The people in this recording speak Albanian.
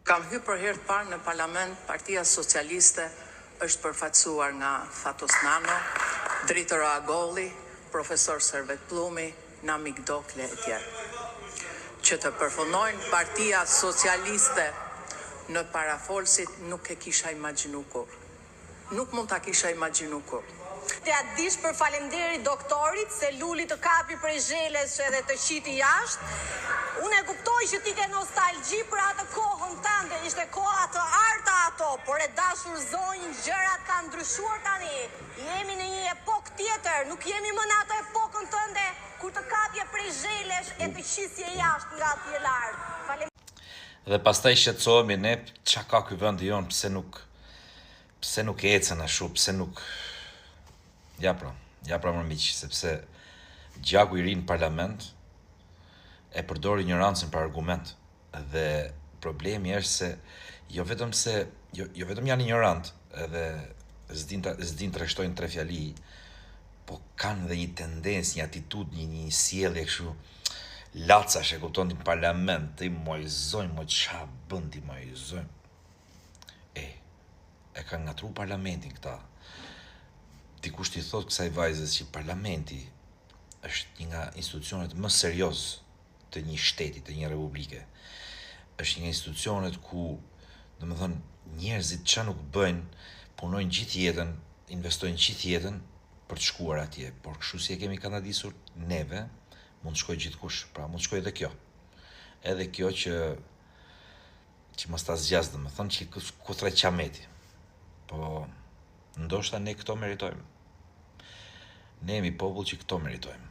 Kam hyrë për herë të parë në parlament, Partia Socialiste është përfaqësuar nga Fatos Nano, Dritër Agolli, Profesor Servet Plumi, Namik Dokle e tjerë. Që të përfundojnë Partia Socialiste në parafolsit nuk e kisha imagjinu kur. Nuk mund ta kisha imagjinu kur. Të ja dish për falemderit doktorit se Luli të kapi prej zheles edhe të qiti jashtë. Unë e kuptoj që ti ke nostalgji për atë kohën tënde, ishte koha të arta ato, por e dashur zonjë, gjërat kanë ndryshuar tani. Jemi në një epokë tjetër, nuk jemi më në atë epokën tënde kur të kapje prej zhelesh e të qisje jashtë nga atje lart. Dhe pastaj shqetësohemi ne, çka ka ky vend jon, pse nuk ecën ashtu, pse nuk Ja pra më miq, sepse gjaku i ri në parlament e përdor ignorancën për argument. Dhe problemi është se jo vetëm janë ignorant, edhe s'din të rreshtojnë tre fjali, po kanë dhe një tendencë, një atitudë, një sjellje kështu lacash, e kupton, në parlament, i mojzojnë, ç'a bën ti mojzojnë. E kanë ngatru parlamentin këta. Dikush t'i thot kësaj vajzës që parlamenti është një nga institucionet më serioz të një shteti, të një republike. Është një nga institucionet ku, domethënë, njerëzit ç'a nuk bëjnë, punojnë gjithë jetën, investojnë gjithë jetën për të shkuar atje. Por kështu si e kemi kanadisur neve, mund të shkojë gjithkush. Pra mund të shkojë edhe kjo. Edhe kjo që mos ta zgjas, domethënë, që kuthre qameti. Po ndoshta ne këto meritojmë. Ne jemi popull që këto meritojmë.